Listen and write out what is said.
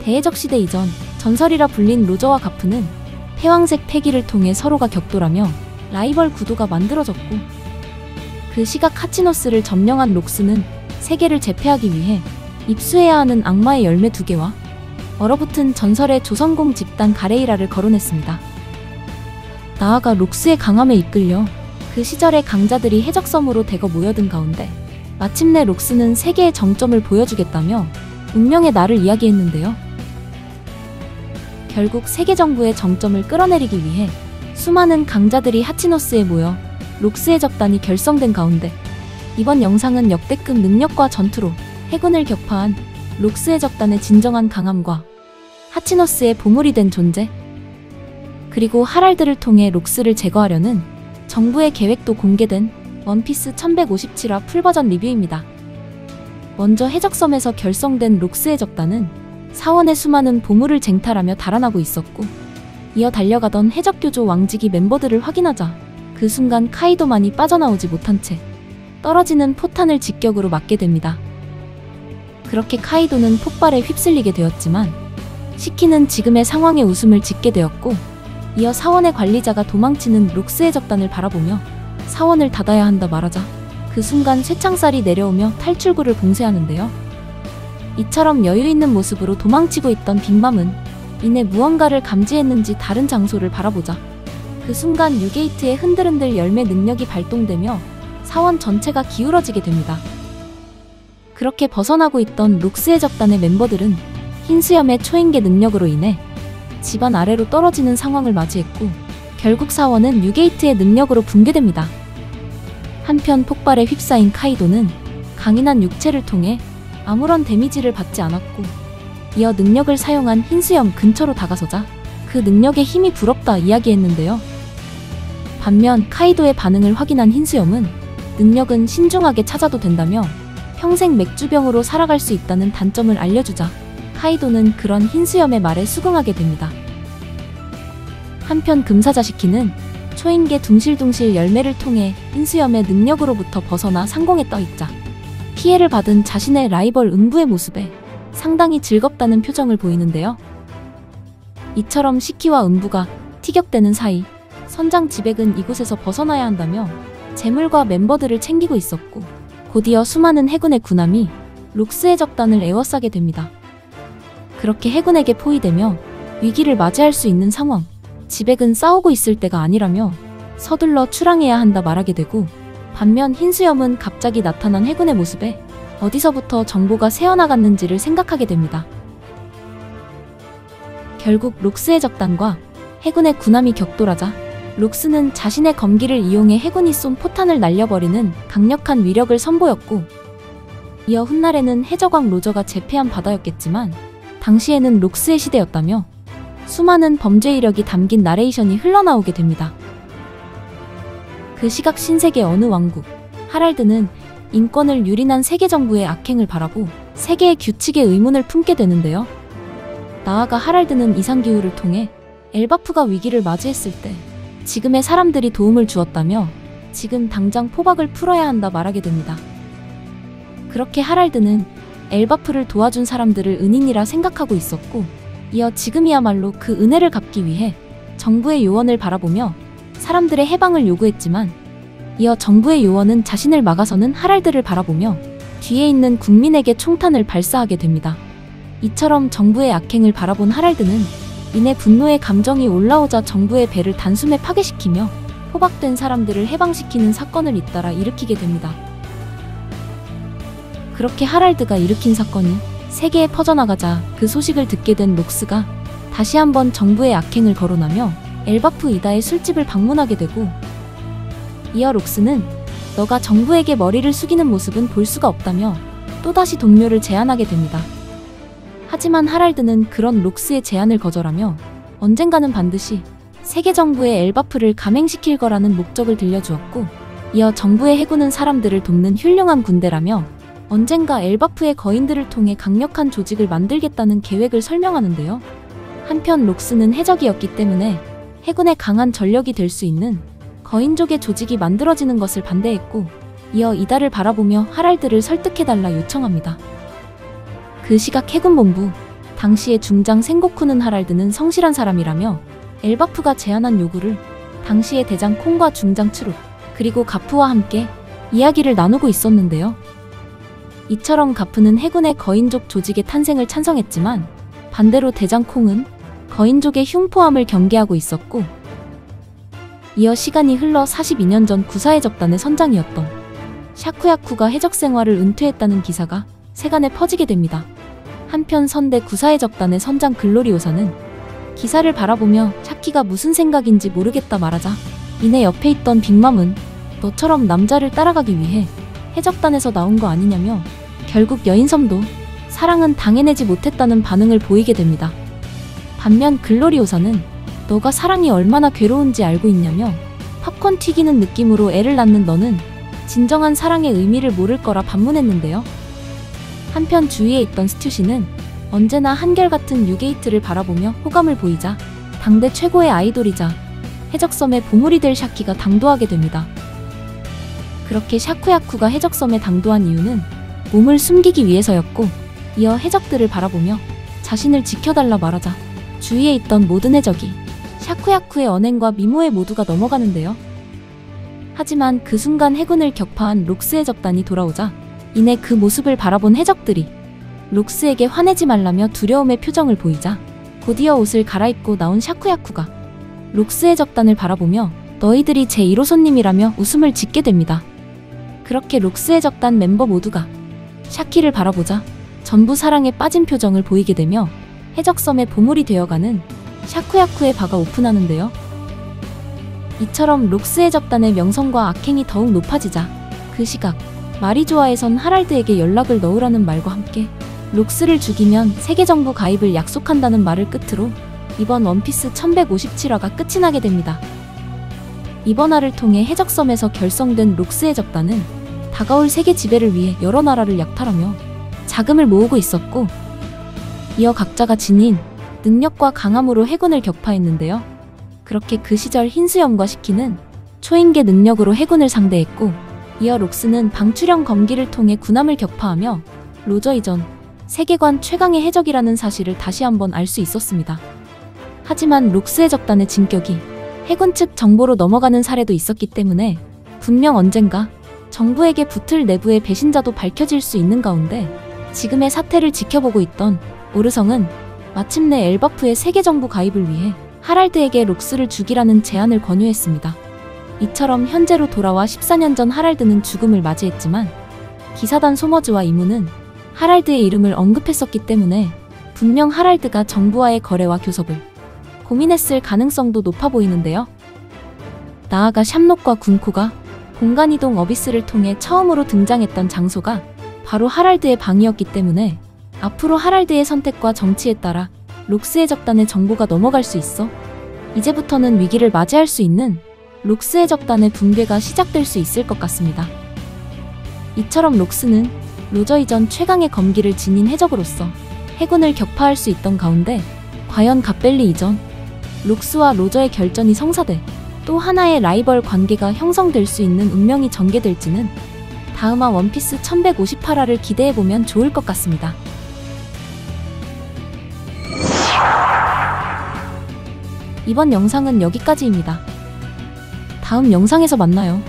대해적 시대 이전 전설이라 불린 로저와 가프는 패왕색 패기를 통해 서로가 격돌하며 라이벌 구도가 만들어졌고, 그 시각 하치노스를 점령한 록스는 세계를 제패하기 위해 입수해야 하는 악마의 열매 2개와 얼어붙은 전설의 조선공 집단 가레이라를 거론했습니다. 나아가 록스의 강함에 이끌려 그 시절의 강자들이 해적섬으로 대거 모여든 가운데 마침내 록스는 세계의 정점을 보여주겠다며 운명의 날을 이야기했는데요. 결국 세계 정부의 정점을 끌어내리기 위해 수많은 강자들이 하치노스에 모여 록스의 적단이 결성된 가운데, 이번 영상은 역대급 능력과 전투로 해군을 격파한 록스의 적단의 진정한 강함과 하치노스의 보물이 된 존재, 그리고 하랄드를 통해 록스를 제거하려는 정부의 계획도 공개된 원피스 1157화 풀버전 리뷰입니다. 먼저 해적섬에서 결성된 록스의 적단은 사원의 수많은 보물을 쟁탈하며 달아나고 있었고, 이어 달려가던 해적교조 왕직이 멤버들을 확인하자 그 순간 카이도만이 빠져나오지 못한 채 떨어지는 포탄을 직격으로 맞게 됩니다. 그렇게 카이도는 폭발에 휩쓸리게 되었지만 시키는 지금의 상황에 웃음을 짓게 되었고, 이어 사원의 관리자가 도망치는 록스의 적단을 바라보며 사원을 닫아야 한다 말하자 그 순간 쇠창살이 내려오며 탈출구를 봉쇄하는데요. 이처럼 여유있는 모습으로 도망치고 있던 빅맘은 이내 무언가를 감지했는지 다른 장소를 바라보자 그 순간 뉴게이트의 흔들흔들 열매 능력이 발동되며 사원 전체가 기울어지게 됩니다. 그렇게 벗어나고 있던 록스의 적단의 멤버들은 흰수염의 초인계 능력으로 인해 집안 아래로 떨어지는 상황을 맞이했고, 결국 사원은 뉴게이트의 능력으로 붕괴됩니다. 한편 폭발에 휩싸인 카이도는 강인한 육체를 통해 아무런 데미지를 받지 않았고, 이어 능력을 사용한 흰수염 근처로 다가서자 그 능력의 힘이 부럽다 이야기했는데요. 반면 카이도의 반응을 확인한 흰수염은 능력은 신중하게 찾아도 된다며 평생 맥주병으로 살아갈 수 있다는 단점을 알려주자 카이도는 그런 흰수염의 말에 수긍하게 됩니다. 한편 금사자시키는 초인계 둥실둥실 열매를 통해 흰수염의 능력으로부터 벗어나 상공에 떠있자 피해를 받은 자신의 라이벌 음부의 모습에 상당히 즐겁다는 표정을 보이는데요. 이처럼 시키와 음부가 티격대는 사이 선장 지백은 이곳에서 벗어나야 한다며 재물과 멤버들을 챙기고 있었고, 곧이어 수많은 해군의 군함이 록스의 적단을 에워싸게 됩니다. 그렇게 해군에게 포위되며 위기를 맞이할 수 있는 상황, 지백은 싸우고 있을 때가 아니라며 서둘러 출항해야 한다 말하게 되고, 반면 흰수염은 갑자기 나타난 해군의 모습에 어디서부터 정보가 새어나갔는지를 생각하게 됩니다. 결국 록스의 적단과 해군의 군함이 격돌하자 록스는 자신의 검기를 이용해 해군이 쏜 포탄을 날려버리는 강력한 위력을 선보였고, 이어 훗날에는 해적왕 로저가 제패한 바다였겠지만 당시에는 록스의 시대였다며 수많은 범죄 이력이 담긴 나레이션이 흘러나오게 됩니다. 그 시각 신세계 어느 왕국, 하랄드는 인권을 유린한 세계 정부의 악행을 바라보 세계의 규칙에 의문을 품게 되는데요. 나아가 하랄드는 이상기후를 통해 엘바프가 위기를 맞이했을 때 지금의 사람들이 도움을 주었다며 지금 당장 포박을 풀어야 한다 말하게 됩니다. 그렇게 하랄드는 엘바프를 도와준 사람들을 은인이라 생각하고 있었고, 이어 지금이야말로 그 은혜를 갚기 위해 정부의 요원을 바라보며 사람들의 해방을 요구했지만, 이어 정부의 요원은 자신을 막아서는 하랄드를 바라보며 뒤에 있는 국민에게 총탄을 발사하게 됩니다. 이처럼 정부의 악행을 바라본 하랄드는 이내 분노의 감정이 올라오자 정부의 배를 단숨에 파괴시키며 포박된 사람들을 해방시키는 사건을 잇따라 일으키게 됩니다. 그렇게 하랄드가 일으킨 사건이 세계에 퍼져나가자 그 소식을 듣게 된 록스가 다시 한번 정부의 악행을 거론하며 엘바프 이다의 술집을 방문하게 되고, 이어 록스는 너가 정부에게 머리를 숙이는 모습은 볼 수가 없다며 또다시 동료를 제안하게 됩니다. 하지만 하랄드는 그런 록스의 제안을 거절하며 언젠가는 반드시 세계 정부의 엘바프를 감행시킬 거라는 목적을 들려주었고, 이어 정부의 해군은 사람들을 돕는 훌륭한 군대라며 언젠가 엘바프의 거인들을 통해 강력한 조직을 만들겠다는 계획을 설명하는데요. 한편 록스는 해적이었기 때문에 해군의 강한 전력이 될 수 있는 거인족의 조직이 만들어지는 것을 반대했고, 이어 이달을 바라보며 하랄드를 설득해달라 요청합니다. 그 시각 해군본부, 당시의 중장 생고쿠는 하랄드는 성실한 사람이라며 엘바프가 제안한 요구를 당시의 대장 콩과 중장 추룩, 그리고 가프와 함께 이야기를 나누고 있었는데요. 이처럼 가프는 해군의 거인족 조직의 탄생을 찬성했지만 반대로 대장 콩은 거인족의 흉포함을 경계하고 있었고, 이어 시간이 흘러 42년 전 구사해 적단의 선장이었던 샤쿠야쿠가 해적 생활을 은퇴했다는 기사가 세간에 퍼지게 됩니다. 한편 선대 구사해 적단의 선장 글로리오사는 기사를 바라보며 샤키가 무슨 생각인지 모르겠다 말하자, 이내 옆에 있던 빅맘은 너처럼 남자를 따라가기 위해 해적단에서 나온 거 아니냐며 결국 여인섬도 사랑은 당해내지 못했다는 반응을 보이게 됩니다. 반면 글로리오사는 너가 사랑이 얼마나 괴로운지 알고 있냐며 팝콘 튀기는 느낌으로 애를 낳는 너는 진정한 사랑의 의미를 모를 거라 반문했는데요. 한편 주위에 있던 스튜시는 언제나 한결같은 뉴게이트를 바라보며 호감을 보이자 당대 최고의 아이돌이자 해적섬의 보물이 될 샤키가 당도하게 됩니다. 그렇게 샤쿠야쿠가 해적섬에 당도한 이유는 몸을 숨기기 위해서였고, 이어 해적들을 바라보며 자신을 지켜달라 말하자 주위에 있던 모든 해적이 샤쿠야쿠의 언행과 미모에 모두가 넘어가는데요. 하지만 그 순간 해군을 격파한 록스 해적단이 돌아오자 이내 그 모습을 바라본 해적들이 록스에게 화내지 말라며 두려움의 표정을 보이자 곧이어 옷을 갈아입고 나온 샤쿠야쿠가 록스 해적단을 바라보며 너희들이 제 1호손님이라며 웃음을 짓게 됩니다. 그렇게 록스 해적단 멤버 모두가 샤키를 바라보자 전부 사랑에 빠진 표정을 보이게 되며 해적섬의 보물이 되어가는 샤쿠야쿠의 바가 오픈하는데요. 이처럼 록스 해적단의 명성과 악행이 더욱 높아지자 그 시각 마리조아에선 하랄드에게 연락을 넣으라는 말과 함께 록스를 죽이면 세계정부 가입을 약속한다는 말을 끝으로 이번 원피스 1157화가 끝이 나게 됩니다. 이번 화를 통해 해적섬에서 결성된 록스 해적단은 다가올 세계 지배를 위해 여러 나라를 약탈하며 자금을 모으고 있었고, 이어 각자가 지닌 능력과 강함으로 해군을 격파했는데요. 그렇게 그 시절 흰수염과 시키는 초인계 능력으로 해군을 상대했고, 이어 록스는 방출형 검기를 통해 군함을 격파하며 로저 이전 세계관 최강의 해적이라는 사실을 다시 한번 알 수 있었습니다. 하지만 록스 해적단의 진격이 해군 측 정보로 넘어가는 사례도 있었기 때문에 분명 언젠가 정부에게 붙을 내부의 배신자도 밝혀질 수 있는 가운데 지금의 사태를 지켜보고 있던 오르성은 마침내 엘바프의 세계정부 가입을 위해 하랄드에게 록스를 죽이라는 제안을 권유했습니다. 이처럼 현재로 돌아와 14년 전 하랄드는 죽음을 맞이했지만 기사단 소머즈와 이무는 하랄드의 이름을 언급했었기 때문에 분명 하랄드가 정부와의 거래와 교섭을 고민했을 가능성도 높아 보이는데요. 나아가 샴록과 군코가 공간이동 어비스를 통해 처음으로 등장했던 장소가 바로 하랄드의 방이었기 때문에 앞으로 하랄드의 선택과 정치에 따라 록스 해적단의 정보가 넘어갈 수 있어 이제부터는 위기를 맞이할 수 있는 록스 해적단의 붕괴가 시작될 수 있을 것 같습니다. 이처럼 록스는 로저 이전 최강의 검기를 지닌 해적으로서 해군을 격파할 수 있던 가운데 과연 갓벨리 이전 록스와 로저의 결전이 성사돼 또 하나의 라이벌 관계가 형성될 수 있는 운명이 전개될지는 다음화 원피스 1158화를 기대해보면 좋을 것 같습니다. 이번 영상은 여기까지입니다. 다음 영상에서 만나요.